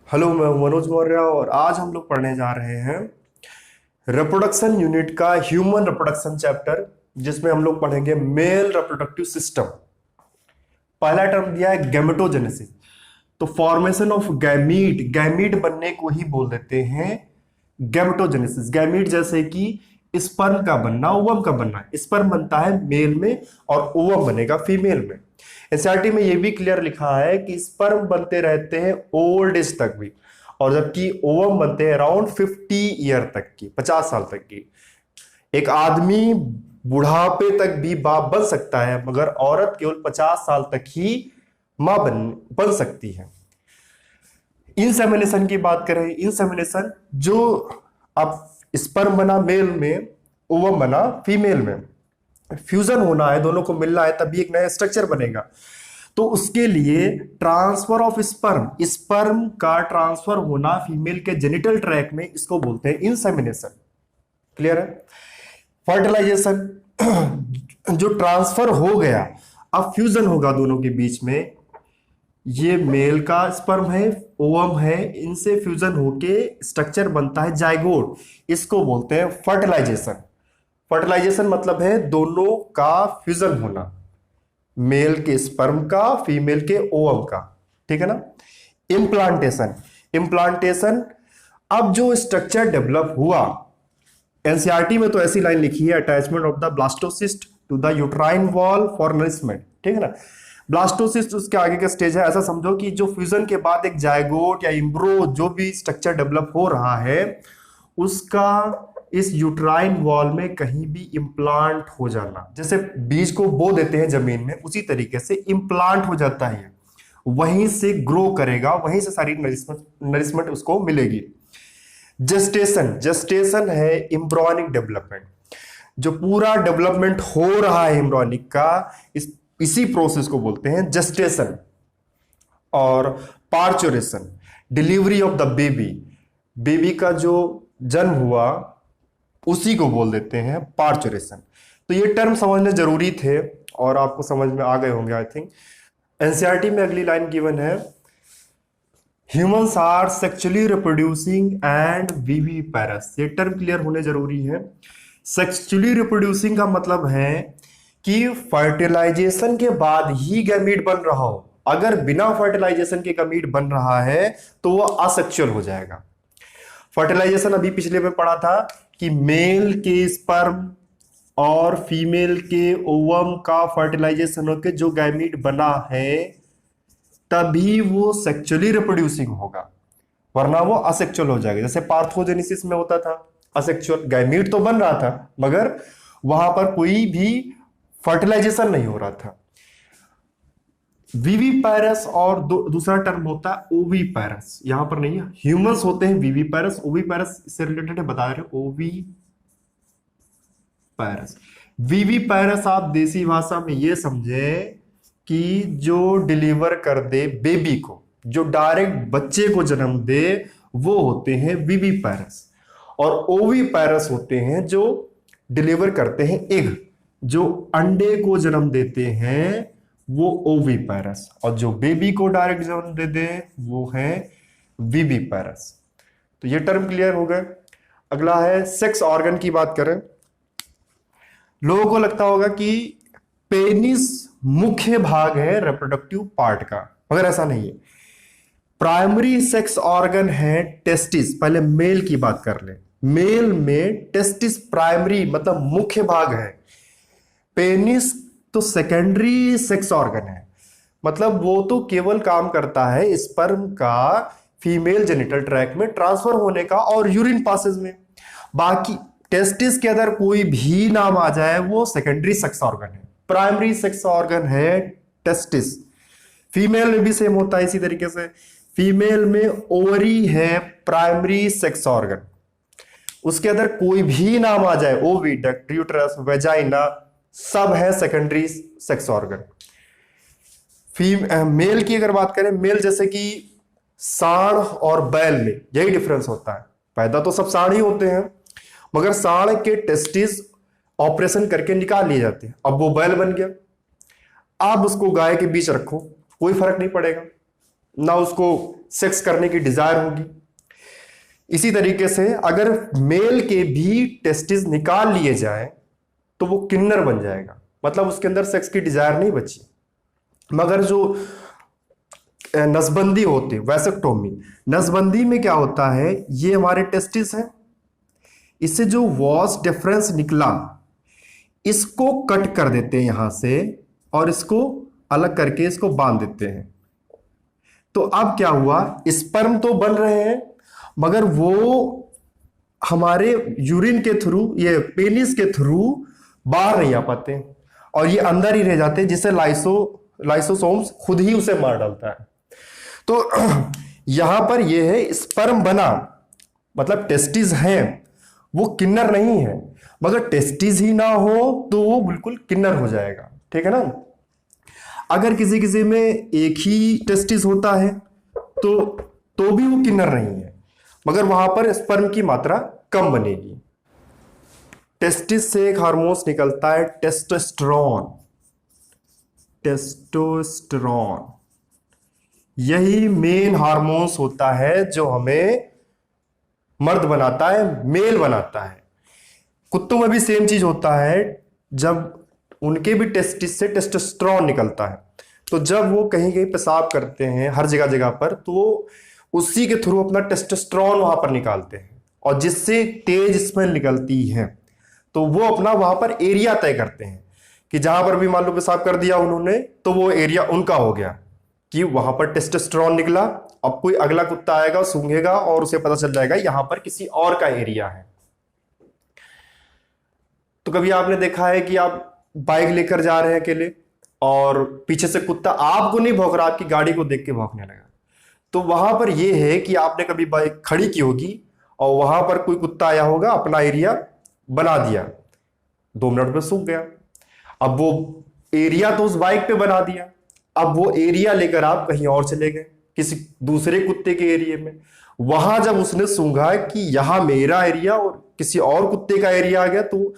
Hello, मैं हूं मनोज मौर्य और आज हम लोग पढ़ने जा रहे हैं रिप्रोडक्शन यूनिट का ह्यूमन रिप्रोडक्शन चैप्टर, जिसमें हम लोग पढ़ेंगे मेल रिप्रोडक्टिव सिस्टम। पहला टर्म दिया है गैमेटोजेनेसिस। तो फॉर्मेशन ऑफ गैमीट, गैमीट बनने को ही बोल देते हैं गैमेटोजेनेसिस। गैमीट जैसे कि स्पर्म का बनना, ओवम का बनना। स्पर्म बनता है मेल में और ओवम बनेगा फीमेल में। एनसीईआरटी में ये भी क्लियर लिखा है कि स्पर्म बनते रहते हैं ओल्ड एज तक भी, और जबकि ओवम बनते हैं अराउंड 50 ईयर तक की, 50 साल तक की। एक आदमी बुढ़ापे तक भी बाप बन सकता है, मगर औरत केवल 50 साल तक ही मां बन सकती है। इंसेमिनेशन की बात करें, इंसेमिनेशन जो अब स्पर्म बना मेल में, ओवम बना फीमेल में, फ्यूजन होना है, दोनों को मिलना है, तभी एक नया स्ट्रक्चर बनेगा। तो उसके लिए ट्रांसफर ऑफ स्पर्म, स्पर्म का ट्रांसफर होना फीमेल के जेनिटल ट्रैक में, इसको बोलते हैं इंसेमिनेशन। क्लियर है? फर्टिलाइजेशन जो ट्रांसफर हो गया, अब फ्यूजन होगा दोनों के बीच में। ये मेल का स्पर्म है, ओवम है, इनसे फ्यूजन होके स्ट्रक्चर बनता है जाइगोट, इसको बोलते हैं फर्टिलाइजेशन। फर्टिलाइजेशन मतलब है दोनों का फ्यूजन होना, मेल के स्पर्म का फीमेल के ओवम का। ठीक है ना? इम्प्लांटेशन, इम्प्लांटेशन अब जो स्ट्रक्चर डेवलप हुआ, एनसीईआरटी में तो ऐसी लाइन लिखी है, attachment of the blastocyst to the uterine wall for nourishment. ठीक है ना? ब्लास्टोसिस्ट उसके आगे का स्टेज है। ऐसा समझो कि जो फ्यूजन के बाद एक जायगोट या इम्ब्रो जो भी स्ट्रक्चर डेवलप हो रहा है, उसका इस यूट्राइन वॉल में कहीं भी इम्प्लांट हो जाना। जैसे बीज को बो देते हैं जमीन में, उसी तरीके से इम्प्लांट हो जाता है, वहीं से ग्रो करेगा, वहीं से सारी नरिशमेंट उसको मिलेगी। जेस्टेशन, जेस्टेशन है एम्ब्रियोनिक डेवलपमेंट। जो पूरा डेवलपमेंट हो रहा है एम्ब्रियोनिक का, इसी प्रोसेस को बोलते हैं जेस्टेशन। और parturition, delivery of the baby, baby का जो जन्म हुआ उसी को बोल देते हैं पार्चुरेशन। तो ये टर्म समझने जरूरी थे और आपको समझ में आ गए होंगे आई थिंक। एनसीईआरटी में अगली लाइन गिवन है, humans are sexually reproducing and viviparous. ये टर्म क्लियर होने जरूरी है। सेक्सुअली रिप्रोड्यूसिंग का मतलब है कि फर्टिलाइजेशन के बाद ही गैमीट बन रहा हो। अगर बिना फर्टिलाइजेशन के गैमीट बन रहा है तो वो असेक्सुअल हो जाएगा। फर्टिलाइजेशन अभी पिछले में पढ़ा था कि मेल के स्पर्म और फीमेल के ओवम का फर्टिलाइजेशन होकर जो गैमीट बना है, तभी वो सेक्सुअली रिप्रोड्यूसिंग होगा, वरना वो असेक्सुअल हो जाएगा। जैसे पार्थोजेनेसिस में होता था, असेक्सुअल गैमीट तो बन रहा था मगर वहां पर कोई भी फर्टिलाइजेशन नहीं हो रहा था। विविपेरस और दूसरा टर्म होता है ओविपेरस, यहां पर नहीं है। ह्यूमंस होते हैं विविपेरस, ओविपेरस इससे रिलेटेड है, बता रहे हैं ओविपेरस। विविपेरस आप देसी भाषा में ये समझे कि जो डिलीवर कर दे बेबी को, जो डायरेक्ट बच्चे को जन्म दे, वो होते हैं विविपेरस। और ओविपेरस होते हैं जो डिलीवर करते हैं एग, जो अंडे को जन्म देते हैं, वो ओविपेरस। और जो बेबी को डायरेक्ट जन्म दे दे वो है विविपेरस। तो ये टर्म क्लियर हो गए। अगला है सेक्स ऑर्गन की बात करें। लोगों को लगता होगा कि पेनिस मुख्य भाग है रिप्रोडक्टिव पार्ट का, मगर ऐसा नहीं है। प्राइमरी सेक्स ऑर्गन है टेस्टिस। पहले मेल की बात कर ले। मेल में टेस्टिस प्राइमरी मतलब मुख्य भाग है। पेनिस तो सेकेंडरी सेक्स ऑर्गन है, मतलब वो तो केवल काम करता है स्पर्म का फीमेल जेनिटल ट्रैक में ट्रांसफर होने का और यूरिन पासेज में। बाकी टेस्टिस के अंदर कोई भी नाम आ जाए वो सेकेंडरी सेक्स ऑर्गन है। प्राइमरी सेक्स ऑर्गन है टेस्टिस। फीमेल में भी सेम होता है इसी तरीके से। फीमेल में ओवरी है प्राइमरी सेक्स ऑर्गन, उसके अंदर कोई भी नाम आ जाए, ओविडक्ट, यूट्रस, वेजाइना, सब है सेकेंडरी सेक्स ऑर्गन। मेल की अगर बात करें, मेल जैसे कि सांड और बैल में यही डिफरेंस होता है। पैदा तो सब सांड ही होते हैं, मगर सांड के टेस्टिस ऑपरेशन करके निकाल लिए जाते हैं। अब वो बैल बन गया, आप उसको गाय के बीच रखो कोई फर्क नहीं पड़ेगा। ना उसको सेक्स करने की डिजायर होगी। इसी तरीके से अगर मेल के भी टेस्टिस निकाल लिए जाए तो वो किन्नर बन जाएगा, मतलब उसके अंदर सेक्स की डिजायर नहीं बची। मगर जो नसबंदी होती है, वैसेक्टोमी, नसबंदी में क्या होता है, ये हमारे टेस्टिस है, इससे जो वॉस डिफरेंस निकला इसको कट कर देते हैं यहां से और इसको अलग करके इसको बांध देते हैं। तो अब क्या हुआ, स्पर्म तो बन रहे हैं मगर वो हमारे यूरिन के थ्रू, ये पेनिस के थ्रू बाहर नहीं आ पाते और ये अंदर ही रह जाते हैं, जिससे लाइसोसोम्स खुद ही उसे मार डालता है। तो यहां पर ये है स्पर्म बना, मतलब टेस्टिस हैं, वो किन्नर नहीं है, मगर टेस्टिस ही ना हो तो वो बिल्कुल किन्नर हो जाएगा, ठीक है ना। अगर किसी किसी में एक ही टेस्टिस होता है तो भी वो किन्नर नहीं है, मगर वहां पर स्पर्म की मात्रा कम बनेगी। टेस्टिस से एक हार्मोन्स निकलता है टेस्टोस्टेरोन। टेस्टोस्टेरोन यही मेन हार्मोन्स होता है जो हमें मर्द बनाता है, मेल बनाता है। कुत्तों में भी सेम चीज होता है, जब उनके भी टेस्टिस से टेस्टोस्टेरोन निकलता है, तो जब वो कहीं कहीं पेशाब करते हैं हर जगह जगह पर, तो वो उसी के थ्रू अपना टेस्टोस्टेरोन वहां पर निकालते हैं और जिससे तेज स्मेल निकलती है। तो वो अपना वहां पर एरिया तय करते हैं कि जहां पर भी मान लो पेशाब कर दिया उन्होंने तो वो एरिया उनका हो गया कि वहां पर टेस्टोस्टेरोन निकला। अब कोई अगला कुत्ता आएगा, सूंघेगा और उसे पता चल जाएगा यहां पर किसी और का एरिया है। तो कभी आपने देखा है कि आप बाइक लेकर जा रहे हैं अकेले और पीछे से कुत्ता आपको नहीं भौंक रहा, आपकी गाड़ी को देख के भौंकने लगा, तो वहां पर यह है कि आपने कभी बाइक खड़ी की होगी और वहां पर कोई कुत्ता आया होगा, अपना एरिया बना दिया, 2 मिनट में सूख गया। अब वो एरिया तो उस बाइक पे बना दिया, अब वो एरिया लेकर आप कहीं और चले गए किसी दूसरे कुत्ते के एरिया में। वहां जब उसने सूंघा कि यहां मेरा एरिया और किसी और कुत्ते का एरिया आ गया, तो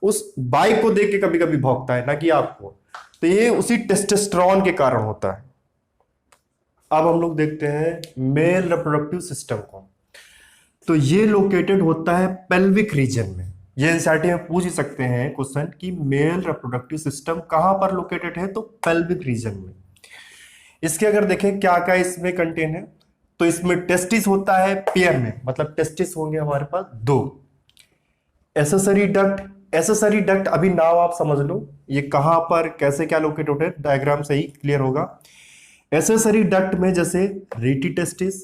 उस बाइक को देख के कभी कभी भौंकता है, ना कि आपको। तो ये उसी टेस्टोस्टेरोन के कारण होता है। अब हम लोग देखते हैं मेल रिप्रोडक्टिव सिस्टम को। तो ये लोकेटेड होता है पेल्विक रीजन में। ये एनसीईआरटी में पूछ ही सकते हैं क्वेश्चन कि मेल रिप्रोडक्टिव सिस्टम कहां पर लोकेटेड है, तो पेल्विक रीजन में। इसके अगर देखें क्या क्या इसमें कंटेन है, तो इसमें टेस्टिस होता है पेयर में, मतलब टेस्टिस होंगे हमारे पास 2। एसेसरी डक्ट, एसेसरी डक्ट अभी नाम आप समझ लो, ये कहां पर कैसे क्या लोकेट होते हैं, डायग्राम से ही क्लियर होगा। एसेसरी डक्ट में जैसे रीटी टेस्टिस,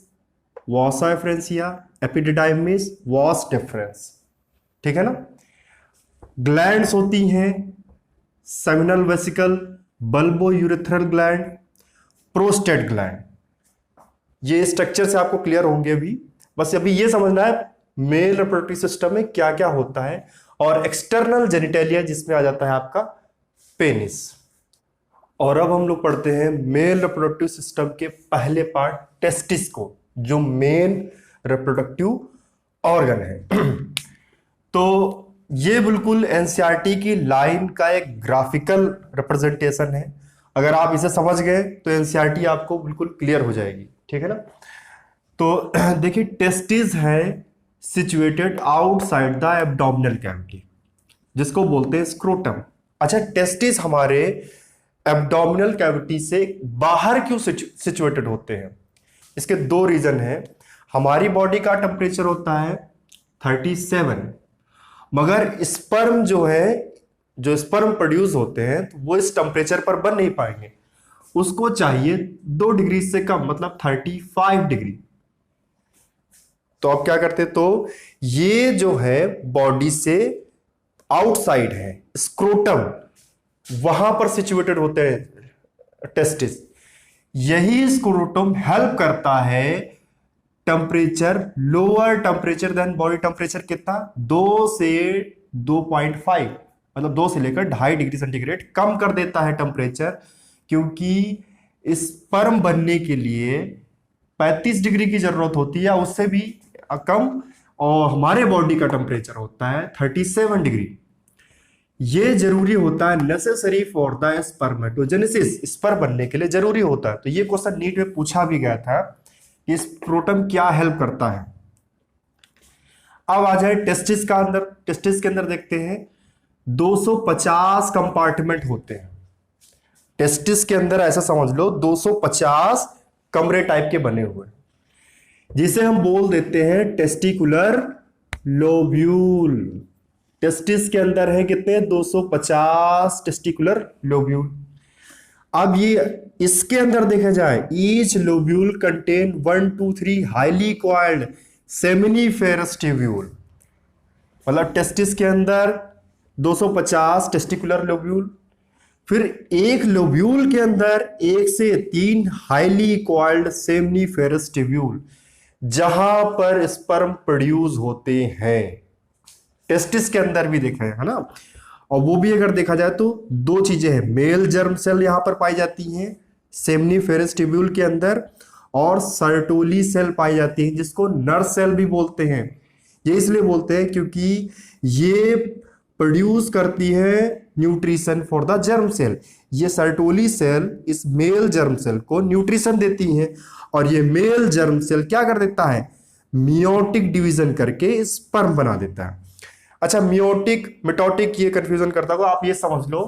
वासा एफ्रेंसिया, एपिडिडाइमिस, वास डिफरेंस, ठीक है ना। ग्लैंड्स होती हैं seminal vesicle, bulbo urethral gland, prostate gland. ये स्ट्रक्चर से आपको क्लियर होंगे अभी, बस अभी ये समझना है मेल रिप्रोडक्टिव सिस्टम में क्या क्या होता है। और एक्सटर्नल जेनिटेलिया जिसमें आ जाता है आपका पेनिस। और अब हम लोग पढ़ते हैं मेल रिप्रोडक्टिव सिस्टम के पहले पार्ट टेस्टिस को, जो मेन रिप्रोडक्टिव ऑर्गन है। तो ये बिल्कुल एनसीईआरटी की लाइन का एक ग्राफिकल रिप्रेजेंटेशन है। अगर आप इसे समझ गए तो एनसीईआरटी आपको बिल्कुल क्लियर हो जाएगी, ठीक है ना। तो देखिए टेस्टिस है situated outside the abdominal cavity, जिसको बोलते हैं स्क्रोटम। अच्छा, टेस्टिस हमारे एब्डोमिनल कैविटी से बाहर क्यों सिचुएटेड होते हैं? इसके 2 रीजन हैं। हमारी बॉडी का टेम्परेचर होता है 37, मगर स्पर्म जो है, जो स्पर्म प्रोड्यूस होते हैं, तो वो इस टेम्परेचर पर बन नहीं पाएंगे, उसको चाहिए 2 डिग्री से कम, मतलब 35 डिग्री। तो आप क्या करते, तो ये जो है बॉडी से आउटसाइड है, स्क्रोटम, वहां पर सिचुएटेड होते हैं टेस्टिस। यही स्क्रोटम हेल्प करता है temperature, lower temperature than body temperature कितना, 2 से 2.5, मतलब 2 से लेकर 2.5 डिग्री सेंटीग्रेड कम कर देता है टेम्परेचर। क्योंकि स्पर्म बनने के लिए 35 डिग्री की जरूरत होती है, उससे भी कम, और हमारे बॉडी का टेम्परेचर होता है 37 डिग्री। ये जरूरी होता है, necessary for the spermatogenesis, sperm बनने के लिए जरूरी होता है। तो ये क्वेश्चन नीट में पूछा भी गया था कि स्क्रोटम क्या हेल्प करता है। अब आ जाए टेस्टिस का अंदर। टेस्टिस के अंदर देखते हैं 250 कंपार्टमेंट होते हैं। टेस्टिस के अंदर ऐसा समझ लो 250 कमरे टाइप के बने हुए, जिसे हम बोल देते हैं टेस्टिकुलर लोब्यूल। टेस्टिस के अंदर है कितने, 250 टेस्टिकुलर लोब्यूल। अब ये इसके अंदर देखा जाए, each lobule contain 1 2 3 highly coiled seminiferous tubule. मतलब टेस्टिस के अंदर 250 टेस्टिकुलर लोब्यूल, फिर एक लोब्यूल के अंदर 1 से 3 हाईली कॉइल्ड सेमिनिफेरस ट्यूब्यूल, जहां पर स्पर्म प्रोड्यूस होते हैं। टेस्टिस के अंदर भी देखा है ना। और वो भी अगर देखा जाए तो दो चीजें हैं, मेल जर्म सेल यहां पर पाई जाती हैं सेमिनिफेरस ट्यूब्यूल के अंदर, और सर्टोली सेल पाई जाती है, जिसको नर सेल भी बोलते हैं। ये इसलिए बोलते हैं क्योंकि ये प्रोड्यूस करती है nutrition for the germ cell. ये सर्टोली सेल इस मेल जर्म सेल को न्यूट्रिशन देती है, और ये मेल जर्म सेल क्या कर देता है, मियोटिक डिवीजन करके स्पर्म बना देता है। अच्छा, मियोटिक मिटोटिक ये कंफ्यूजन करता होगा, आप ये समझ लो,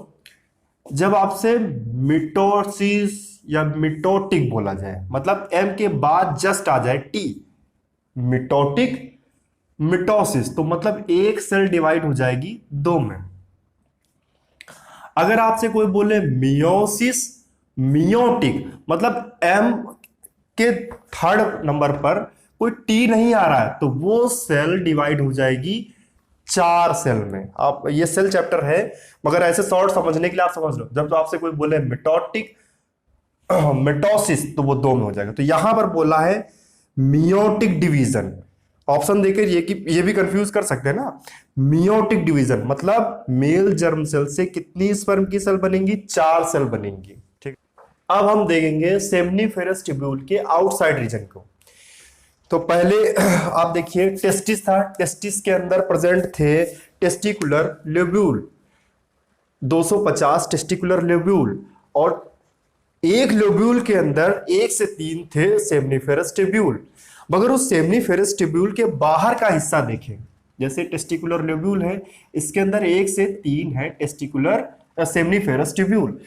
जब आपसे मिटोसिस या मिटोटिक बोला जाए, मतलब एम के बाद जस्ट आ जाए टी, मिटोटिक मिटोसिस, तो मतलब एक सेल डिवाइड हो जाएगी दो में। अगर आपसे कोई बोले मियोसिस मियोटिक, मतलब एम के थर्ड नंबर पर कोई टी नहीं आ रहा है, तो वो सेल डिवाइड हो जाएगी 4 सेल में। आप ये सेल चैप्टर है, मगर ऐसे शॉर्ट समझने के लिए आप समझ लो, जब तो आपसे कोई बोले मिटोटिक मिटोसिस, तो वो 2 में हो जाएगा। तो यहां पर बोला है मियोटिक डिवीजन। ऑप्शन देकर ये भी कंफ्यूज कर सकते हैं ना। मियोटिक डिवीजन मतलब मेल जर्म सेल से कितनी स्पर्म की सेल बनेंगी, 4 सेल बनेंगी। ठीक, अब हम देखेंगे सेमिनिफेरस ट्यूब्यूल के आउटसाइड रीजन को। तो पहले आप देखिए टेस्टिस था, टेस्टिस के अंदर प्रेजेंट थे टेस्टिकुलर लोब्यूल, 250 टेस्टिकुलर लोब्यूल, और एक लोब्यूल के अंदर 1 से 3 थे सेमिनिफेरस ट्यूब्यूल। मगर उस सेमिनिफेरस ट्यूब्यूल के बाहर का हिस्सा देखें, जैसे टेस्टिकुलर लोब्यूल है, इसके अंदर 1 से 3 है टेस्टिकुलर सेमिनिफेरस ट्यूब्यूल।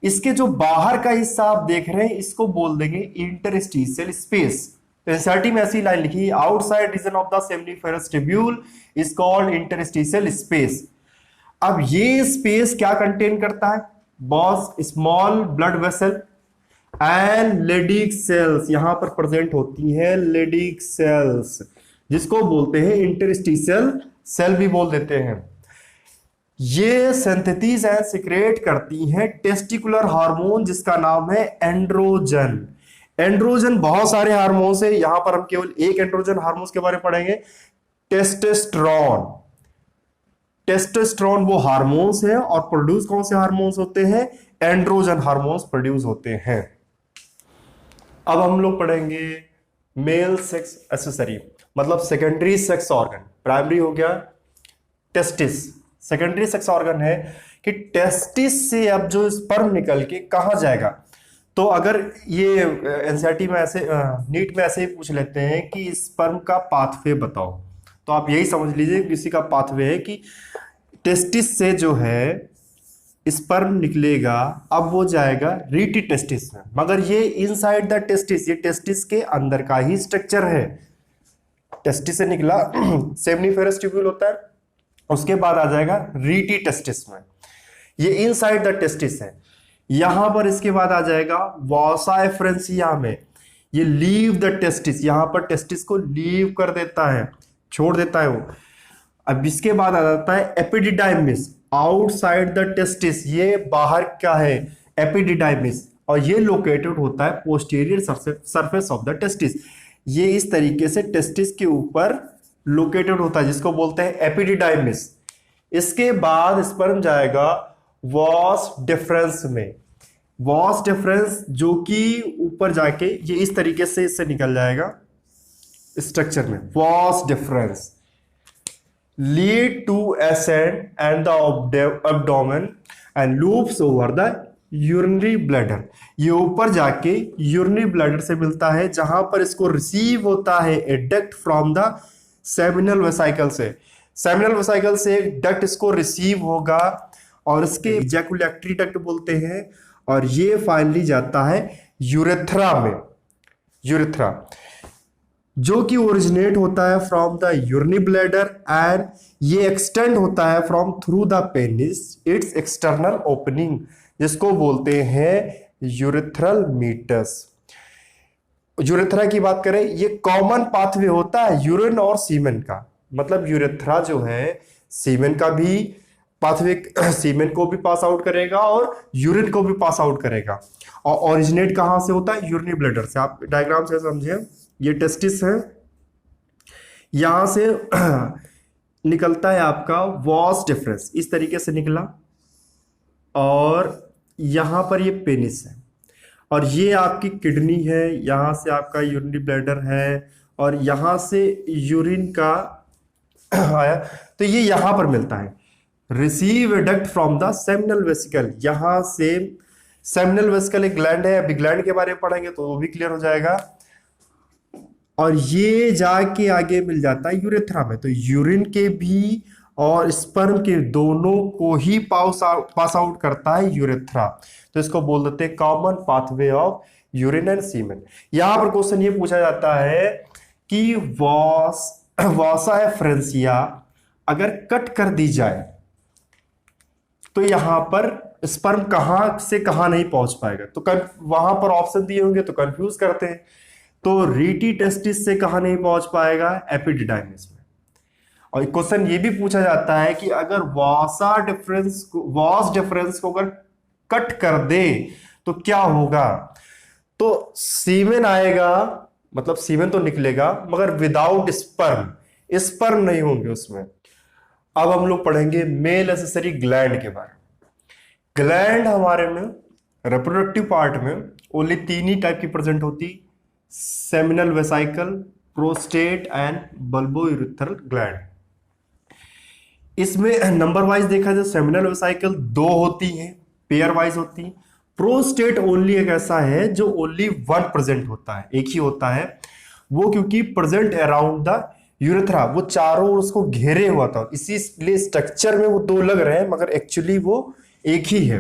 इसके जो बाहर का हिस्सा आप देख रहे हैं, इसको बोल देंगे इंटरस्टिशियल स्पेस। एनसीईआरटी में ऐसी लाइन लिखी, outside region of the seminiferous tubule is called interstitial space. अब ये स्पेस क्या कंटेन करता है, boss small blood vessel and Leydig cells यहां पर प्रेजेंट होती हैं, लेडिक सेल्स, जिसको बोलते हैं इंटरस्टिशियल सेल भी बोल देते हैं। ये सिंथेसिस एंड सीक्रेट करती हैं टेस्टिकुलर हार्मोन, जिसका नाम है एंड्रोजन। एंड्रोजन बहुत सारे हार्मोन्स है, यहां पर हम केवल एक एंड्रोजन हार्मोन्स के बारे में पढ़ेंगे, टेस्टोस्टेरोन। टेस्टोस्टेरोन वो हार्मोन्स है, और प्रोड्यूस कौन से हार्मोन्स होते हैं, एंड्रोजन हार्मोन्स प्रोड्यूस होते हैं। अब हम लोग पढ़ेंगे मेल सेक्स एक्सेसरी, मतलब सेकेंडरी सेक्स ऑर्गन। प्राइमरी हो गया टेस्टिस, सेकेंडरी सेक्स ऑर्गन है कि टेस्टिस से अब जो स्पर्म निकल के कहां जाएगा। तो अगर ये एनसीईआरटी में ऐसे नीट में ऐसे ही पूछ लेते हैं कि स्पर्म का पाथवे बताओ, तो आप यही समझ लीजिए किसी का पाथवे है कि टेस्टिस से जो है स्पर्म निकलेगा, अब वो जाएगा रीटी टेस्टिस में, मगर ये इनसाइड द टेस्टिस, ये टेस्टिस के अंदर का ही स्ट्रक्चर है। टेस्टिस से निकला सेमिनिफेरस ट्यूब्यूल होता है, उसके बाद आ जाएगा रीटी टेस्टिस में, ये इनसाइड द टेस्टिस है। यहां पर इसके बाद आ जाएगा वासा एफ्रेंसिया में, ये लीव द टेस्टिस, यहां पर टेस्टिस को लीव कर देता है, छोड़ देता है वो। अब इसके बाद आ जाता है एपिडिडाइमिस, आउटसाइड द टेस्टिस, ये बाहर का है एपिडिडाइमिस, और ये लोकेटेड होता है posterior surface of the testis. ये इस तरीके से टेस्टिस के ऊपर लोकेटेड होता है, जिसको बोलते हैं एपिडिडाइमिस। इसके बाद स्पर्म जाएगा वॉस डिफरेंस में, वॉस डिफरेंस जो कि ऊपर जाके ये इस तरीके से इससे निकल जाएगा स्ट्रक्चर में, was difference. lead to ascend and the abdomen and loops over the urinary bladder। ये ऊपर जाके यूरिनरी ब्लैडर से मिलता है, जहां पर इसको रिसीव होता है a duct from the seminal vesicle से। सेमिनल वेसिकल से एक डक्ट इसको रिसीव होगा और इसके इजैकुलेटरी डक्ट बोलते हैं, और ये फाइनली जाता है यूरेथ्रा में। यूरेथ्रा जो कि ओरिजिनेट होता है from the urinary bladder and ये एक्सटेंड होता है from through the penis it's external opening, जिसको बोलते हैं यूरेथ्रल मीटस। यूरेथ्रा की बात करें, ये कॉमन पाथवे होता है यूरिन और सीमेन का। मतलब यूरेथ्रा जो है सीमेन का भी पाथवे, सीमेन को भी पास आउट करेगा और यूरिन को भी पास आउट करेगा। और ओरिजिनेट कहां से होता है? यूरिनरी ब्लैडर से। आप डायग्राम से समझिए, ये टेस्टिस है, यहां से निकलता है आपका वॉस डिफरेंस, इस तरीके से निकला, और यहां पर ये पेनिस है, और ये आपकी किडनी है, यहां से आपका यूरिनरी ब्लैडर है, और यहां से यूरिन का आया, तो ये यहां पर मिलता है। Receive duct from the seminal vesicle, यहां से सेमिनल वेसिकल एक ग्लैंड है, अभी ग्लैंड के बारे में पढ़ेंगे तो वो भी क्लियर हो जाएगा। और ये जाके आगे मिल जाता है यूरेथ्रा में। तो यूरिन के भी और स्पर्म के दोनों को ही पास आउट करता है यूरेथ्रा, तो इसको बोल देते हैं common pathway of urine and semen. यहां पर क्वेश्चन ये पूछा जाता है कि वॉसा एफरेंसिया अगर कट कर दी जाए तो यहां पर स्पर्म कहां से कहां नहीं पहुंच पाएगा। तो वहां पर ऑप्शन दिए होंगे तो कंफ्यूज करते हैं। तो रीटी टेस्टिस से कहां नहीं पहुंच पाएगा? एपिडिडाइमिस में। और क्वेश्चन ये भी पूछा जाता है कि अगर वॉस डिफरेंस को अगर कट कर दे तो क्या होगा? तो सीमेन आएगा, मतलब सीमेन तो निकलेगा मगर विदाउट स्पर्म, स्पर्म नहीं होंगे उसमें। अब हम लोग पढ़ेंगे मेल एसेसरी ग्लैंड के बारे में। ग्लैंड हमारे में रिप्रोडक्टिव पार्ट में ओनली तीन ही टाइप की प्रेजेंट होती, seminal vesicle, prostate and bulbourethral gland. इसमें नंबर वाइज देखा जाए सेमिनल वेसिकल दो होती हैं, पेयर वाइज होती हैं। प्रोस्टेट ओनली एक ऐसा है जो ओनली वन प्रेजेंट होता है, एक ही होता है वो, क्योंकि प्रेजेंट अराउंड द यूरेथ्रा, वो चारों ओर उसको घेरे हुआ था, इसीलिए स्ट्रक्चर में वो दो लग रहे हैं मगर एक्चुअली वो एक ही है।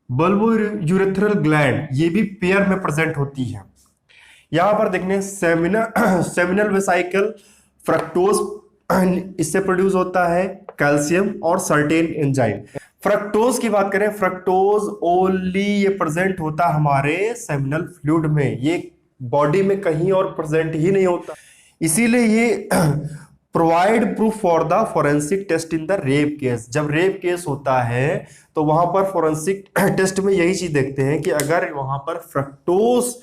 बल्बोयूरेथ्रल ग्लैंड ये भी पेयर में प्रेजेंट होती है। यहां पर देखने सेमिनल वेसिकल फ्रक्टोज, इससे प्रोड्यूस होता है कैल्शियम और सर्टेन एंजाइम। फ्रक्टोज की बात करें, फ्रक्टोज ओनली ये प्रेजेंट होता हमारे सेमिनल फ्लूइड में, ये बॉडी में कहीं और प्रेजेंट ही नहीं होता। इसीलिए ये provide proof for the forensic test in the rape case. जब रेप केस होता है तो वहां पर फोरेंसिक टेस्ट में यही चीज देखते हैं कि अगर वहां पर फ्रक्टोज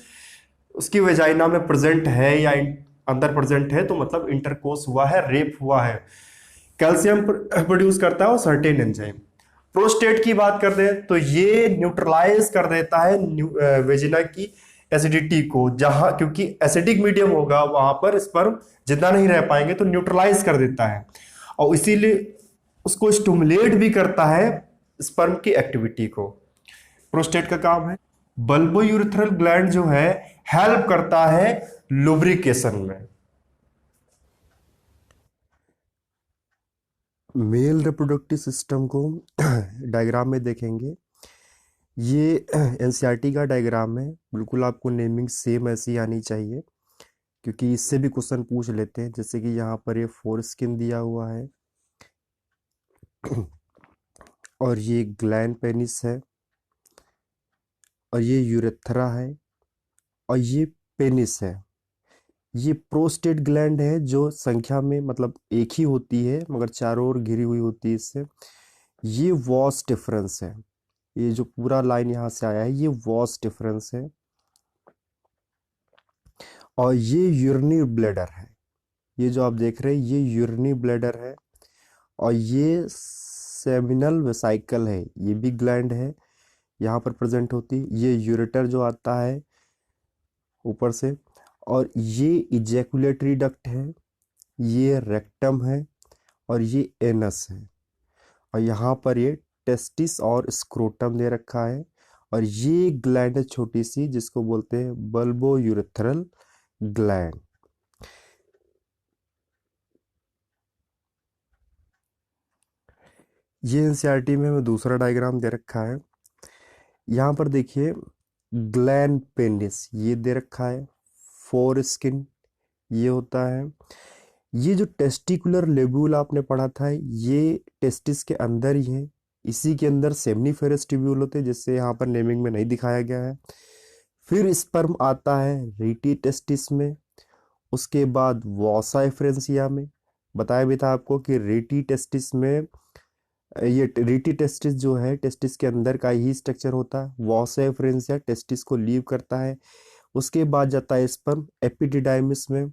उसकी वेजाइना में प्रेजेंट है या अंदर प्रेजेंट है तो मतलब इंटरकोर्स हुआ है, रेप हुआ है। कैल्शियम प्रोड्यूस करता है और सर्टेन एंजाइम। प्रोस्टेट की बात कर दें तो ये न्यूट्रलाइज कर देता है वेजिना की एसिडिटी को, जहां क्योंकि एसिडिक मीडियम होगा वहां पर स्पर्म जितना नहीं रह पाएंगे, तो न्यूट्रलाइज कर देता है और इसीलिए उसको स्टिमुलेट भी करता है स्पर्म की एक्टिविटी को। प्रोस्टेट का काम है। बल्बोयूरेथ्रल ग्लैंड जो है हेल्प करता है लुब्रिकेशन में। मेल रिप्रोडक्टिव सिस्टम को डायग्राम में देखेंगे, ये एनसीईआरटी का डायग्राम है, बिल्कुल आपको नेमिंग सेम ऐसी आनी चाहिए क्योंकि इससे भी क्वेश्चन पूछ लेते हैं। जैसे कि यहाँ पर ये फोर स्किन दिया हुआ है और ये ग्लैंड पेनिस है और ये यूरेथ्रा है और ये पेनिस है। ये प्रोस्टेट ग्लैंड है जो संख्या में मतलब एक ही होती है मगर चारों ओर घिरी हुई होती है इससे। ये वॉस डिफरेंस है, ये जो पूरा लाइन यहाँ से आया है ये वॉस डिफरेंस है। और ये यूरिनरी ब्लैडर है, ये जो आप देख रहे हैं ये यूरिनरी ब्लैडर है। और ये सेमिनल वेसिकल है, ये भी ग्लैंड है, यहाँ पर प्रेजेंट होती है। ये यूरेटर जो आता है ऊपर से, और ये इजैकुलेटरी डक्ट है, ये रेक्टम है और ये एनस है, और यहाँ पर ये टेस्टिस और स्क्रोटम दे रखा है, और ये ग्लैंड है छोटी सी जिसको बोलते हैं बल्बो यूरेथ्रल ग्लैंड। ये एनसीईआरटी में हमें दूसरा डायग्राम दे रखा है। यहाँ पर देखिए ग्लैंड पेनिस ये दे रखा है, फोर स्किन ये होता है। ये जो टेस्टिकुलर लेब्यूल आपने पढ़ा था ये टेस्टिस के अंदर ही है, इसी के अंदर सेमनीफेरस ट्यूब्यूल होते हैं, जिससे यहाँ पर नेमिंग में नहीं दिखाया गया है। फिर स्पर्म आता है रीटी टेस्टिस में, उसके बाद वॉसा एफ्रेंसिया में। बताया भी था आपको कि रीटी टेस्टिस में, ये रीटी टेस्टिस जो है टेस्टिस के अंदर का ही स्ट्रक्चर होता है, वॉसा एफ्रेंसिया टेस्टिस को लीव करता है। उसके बाद जाता है स्पर्म एपिडिडाइमिस में,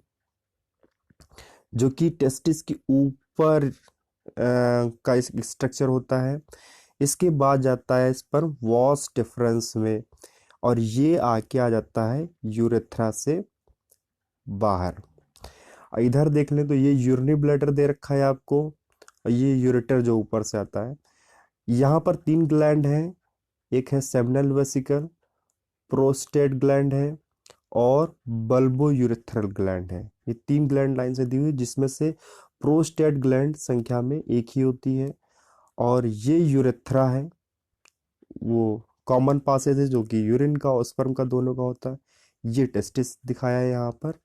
जो कि टेस्टिस के ऊपर का स्ट्रक्चर होता है। इसके बाद जाता है स्पर्म वॉस डिफरेंस में, और ये आके आ जाता है यूरेथ्रा से बाहर। इधर देख लें तो ये यूरिनी ब्लैडर दे रखा है आपको, और ये यूरेटर जो ऊपर से आता है। यहाँ पर 3 ग्लैंड हैं, एक है सेमिनल वेसिकल, प्रोस्टेट ग्लैंड है, और बल्बो यूरेथ्रल ग्लैंड है। ये 3 ग्लैंड लाइन से दी हुई, जिसमें से प्रोस्टेट ग्लैंड संख्या में एक ही होती है, और ये यूरेथ्रा है वो कॉमन पासेज है जो कि यूरिन का और स्पर्म का दोनों का होता है। ये टेस्टिस दिखाया है यहाँ पर,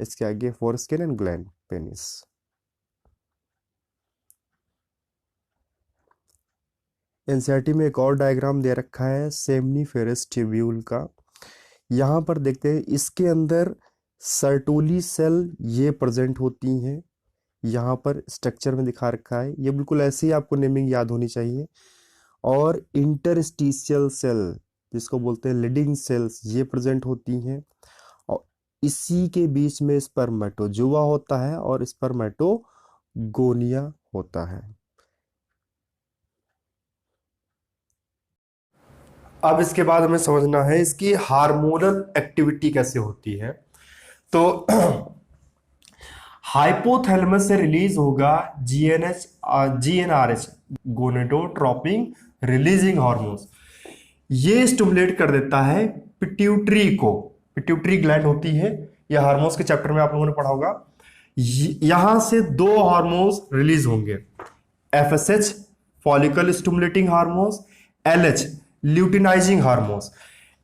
इसके आगे foreskin and gland penis. NCERT में एक और डायग्राम दे रखा है सेमनीफेरस ट्यूब्यूल का। यहाँ पर देखते हैं इसके अंदर सर्टोली सेल ये प्रेजेंट होती हैं, यहाँ पर स्ट्रक्चर में दिखा रखा है, ये बिल्कुल ऐसे ही आपको नेमिंग याद होनी चाहिए। और इंटरस्टिशियल सेल जिसको बोलते हैं लीडिंग सेल्स ये प्रेजेंट होती हैं, और इसी के बीच में स्पर्मेटोजुआ होता है और स्पर्मेटोगोनिया होता है। अब इसके बाद हमें समझना है इसकी हार्मोनल एक्टिविटी कैसे होती है। तो हाइपोथैलेमस से रिलीज होगा जीएनआरएच गोनेडोट्रोपिन रिलीजिंग हार्मोन्स, ये स्टिमुलेट कर देता है पिट्यूटरी को। पिट्यूटरी ग्लैंड होती है, ये हार्मोन्स के चैप्टर में आप लोगों ने पढ़ा होगा। यहां से 2 हार्मोन्स रिलीज होंगे, FSH follicle stimulating hormones, LH luteinising hormones.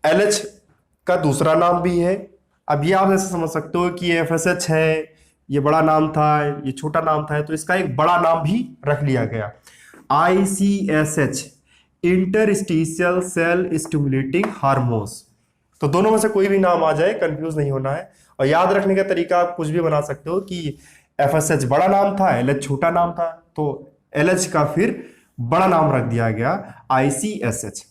LH का दूसरा नाम भी है। अब ये आप ऐसे समझ सकते हो कि ये एफएसएच है, ये बड़ा नाम था, ये छोटा नाम था, तो इसका एक बड़ा नाम भी रख लिया गया, आईसीएसएच इंटरस्टिशियल सेल स्टिमुलेटिंग हार्मोन्स। तो दोनों में से कोई भी नाम आ जाए, कंफ्यूज नहीं होना है। और याद रखने का तरीका आप कुछ भी बना सकते हो कि एफएसएच बड़ा नाम था, एलएच छोटा नाम था, तो एलएच का फिर बड़ा नाम रख दिया गया आईसीएसएच।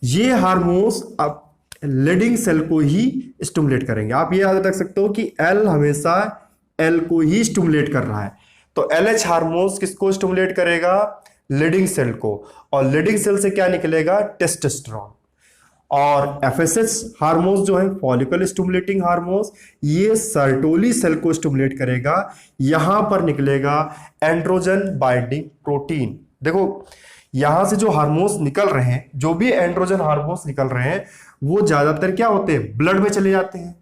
ये हार्मोन्स अब लीडिंग सेल को ही स्टिमुलेट करेंगे। आप ये याद रख सकते हो कि एल हमेशा एल को ही स्टिमुलेट कर रहा है, तो एलएच हार्मोन्स किसको स्टिमुलेट करेगा? लीडिंग सेल को, और लीडिंग सेल से क्या निकलेगा? टेस्टोस्टेरोन। और एफएसएच हार्मोन्स जो है फॉलिकल स्टिमुलेटिंग हार्मोन्स, ये सर्टोली सेल को स्टिमुलेट करेगा, यहां पर निकलेगा एंड्रोजन बाइंडिंग प्रोटीन। देखो यहां से जो हार्मोन्स निकल रहे हैं, जो भी एंड्रोजन हार्मोन्स निकल रहे हैं, वो ज्यादातर क्या होते हैं? ब्लड में चले जाते हैं।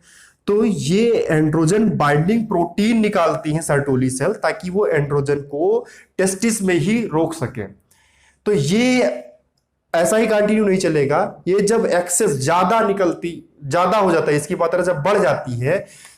तो ये एंड्रोजन बाइंडिंग प्रोटीन निकालती हैं सर्टोली सेल, ताकि वो एंड्रोजन को टेस्टिस में ही रोक सके। तो ये ऐसा ही कंटिन्यू नहीं चलेगा, ये जब एक्सेस ज्यादा हो जाता है, इसकी मात्रा जब बढ़ जाती है,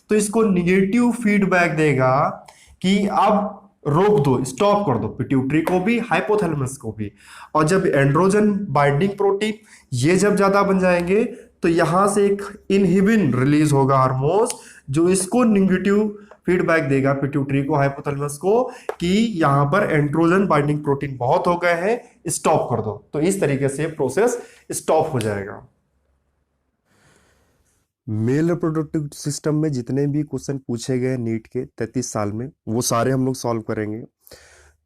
तो इसको निगेटिव फीडबैक देगा कि अब रोक दो, स्टॉप कर दो, पिट्यूटरी को भी हाइपोथैलेमस को भी। और जब एंड्रोजन बाइंडिंग प्रोटीन ये जब ज्यादा बन जाएंगे, तो यहां से एक इनहिबिन रिलीज होगा हार्मोन्स, जो इसको निगेटिव फीडबैक देगा पिट्यूटरी को, हाइपोथैलेमस को, कि यहां पर एंड्रोजन बाइंडिंग प्रोटीन बहुत हो गए हैं, स्टॉप कर दो। तो इस तरीके से प्रोसेस स्टॉप हो जाएगा। मेल रिप्रोडक्टिव सिस्टम में जितने भी क्वेश्चन पूछे गए नीट के 33 साल में, वो सारे हम लोग सॉल्व करेंगे।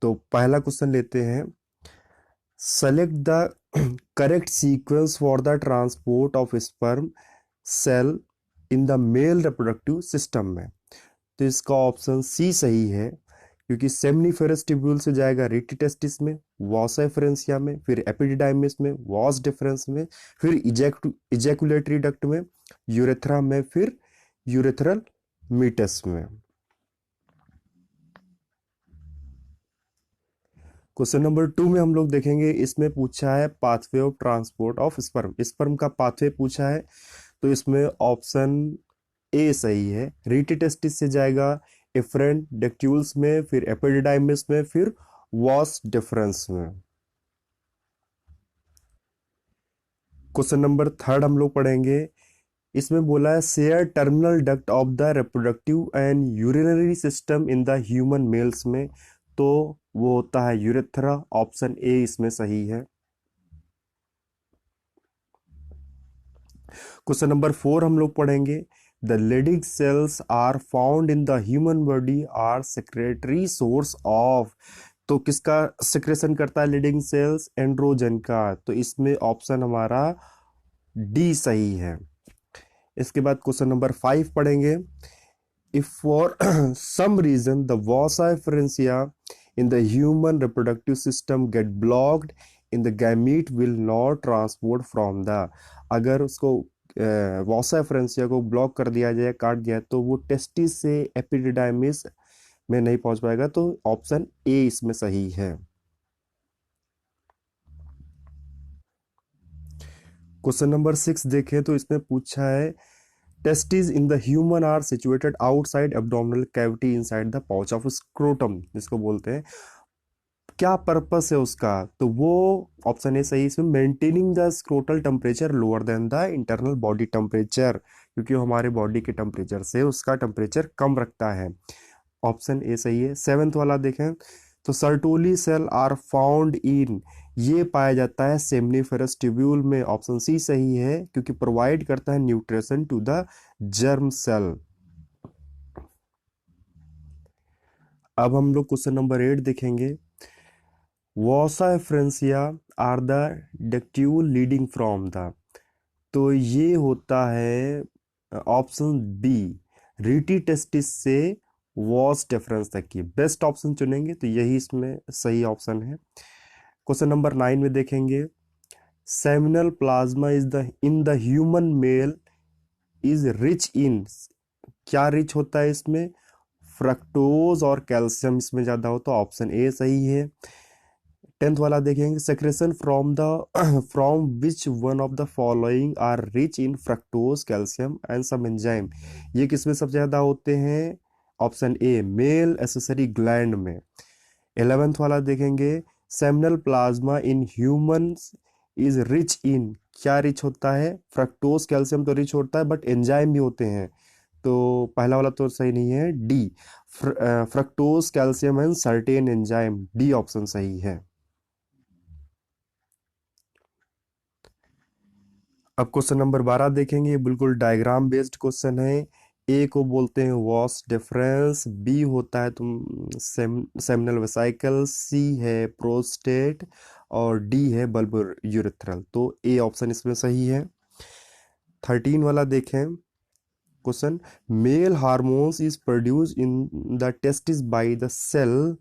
तो पहला क्वेश्चन लेते हैं, select the correct sequence for the transport of sperm cell in the male reproductive system में। तो इसका ऑप्शन सी सही है, क्योंकि सेमनीफेरस ट्यूब्यूल से जाएगा रीटी टेस्टिस में, वॉसा एफरेंसिया में, फिर एपिडिडाइमिस में, वॉस डिफरेंस में, फिर इजैकुलेटरी डक्ट में, यूरेथ्रा में, फिर यूरेथ्रल मीटस में। क्वेश्चन नंबर 2 में हम लोग देखेंगे, इसमें पूछा है pathway of transport of sperm. Sperm का पाथवे पूछा है, तो इसमें ऑप्शन ए सही है। रीटी टेस्टिस से जाएगा एफरेंट डेक्ट्यूल्स में, फिर एपिडिडाइमिस में, फिर वॉस डिफरेंस में। क्वेश्चन नंबर 3 हम लोग पढ़ेंगे, इसमें बोला है share terminal duct of the reproductive and urinary system in the human mails में, तो वो होता है यूरेथ्रा। ऑप्शन ए इसमें सही है। क्वेश्चन नंबर 4 हम लोग पढ़ेंगे, the Leydig cells are found in the human body are secretory source of, तो किसका सेक्रेशन करता है लीडिंग सेल्स? एंड्रोजन का। तो इसमें ऑप्शन हमारा डी सही है। इसके बाद क्वेश्चन नंबर 5 पढ़ेंगे, if for some reason the vasa efferentia in the human reproductive system get blocked in the gamete will not transport from the, अगर उसको वॉसा एफरेंसिया को ब्लॉक कर दिया जाए, काट दिया, तो वो टेस्टिस से एपिडिडाइमिस में नहीं पहुंच पाएगा। तो ऑप्शन ए इसमें सही है। क्वेश्चन नंबर 6 देखें, तो इसमें पूछा है testis in the human are situated outside abdominal cavity inside the pouch of scrotum, जिसको बोलते हैं। क्या पर्पस है उसका? तो वो ऑप्शन ए सही, इसमें maintaining the scrotal temperature lower than the internal body temperature, क्योंकि वो हमारे बॉडी के टेम्परेचर से उसका टेम्परेचर कम रखता है। ऑप्शन ए सही है। 7th वाला देखें, तो Sertoli cell are found in, ये पाया जाता है सेमनीफेरस ट्यूब्यूल में। ऑप्शन सी सही है, क्योंकि प्रोवाइड करता है nutrition to the germ cell. अब हम लोग क्वेश्चन नंबर 8 देखेंगे, vasa efferentia are the ductule leading from the, तो ये होता है ऑप्शन बी, रीटी टेस्टिस से वॉस डिफरेंस तक की। बेस्ट ऑप्शन चुनेंगे तो यही इसमें सही ऑप्शन है। क्वेश्चन नंबर 9 में देखेंगे, seminal plasma is the in the human male is rich in, क्या रिच होता है इसमें? फ्रक्टोज और कैल्शियम इसमें ज्यादा हो, तो ऑप्शन ए सही है। 10th वाला देखेंगे, secretion from the from which one of the following are rich in fructose calcium and some enzyme, ये किसमें सबसे ज्यादा होते हैं? Option A, male accessory gland में। 11th वाला देखेंगे, seminal plasma in humans is rich in, क्या रिच होता है? फ्रक्टोज कैल्शियम तो रिच होता है, बट एंजाइम भी होते हैं, तो पहला वाला तो सही नहीं है, D, fructose calcium and certain enzyme, D option सही है। अब क्वेश्चन नंबर 12 देखेंगे, बिल्कुल डायग्राम बेस्ड क्वेश्चन है। ए को बोलते हैं वॉस डिफरेंस, बी होता है तुम सेमिनल वेसाइकल, सी है प्रोस्टेट, और डी है बल्ब यूरेथ्रल, तो ए ऑप्शन इसमें सही है। 13 वाला देखें question, male hormones is produce in the testis by the cell,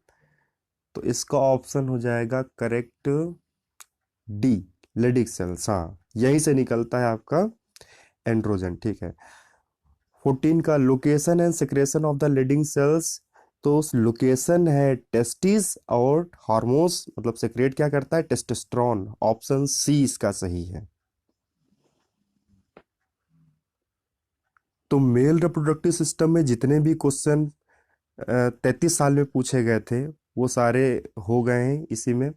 तो इसका ऑप्शन हो जाएगा करेक्ट डी, लेडिक सेल्स। हाँ, यहीं से निकलता है आपका एंड्रोजन, ठीक है। 14 का location and secretion of the Leydig cells, तो लोकेशन है टेस्टिस, और हार्मोन्स मतलब सेक्रेट क्या करता है? टेस्टोस्टेरोन, ऑप्शन सी इसका सही है। तो मेल रिप्रोडक्टिव सिस्टम में जितने भी क्वेश्चन 33 साल में पूछे गए थे वो सारे हो गए हैं इसी में।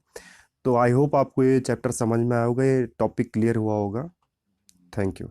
तो आई होप आपको ये चैप्टर समझ में आया होगा, ये टॉपिक क्लियर हुआ होगा। Thank you.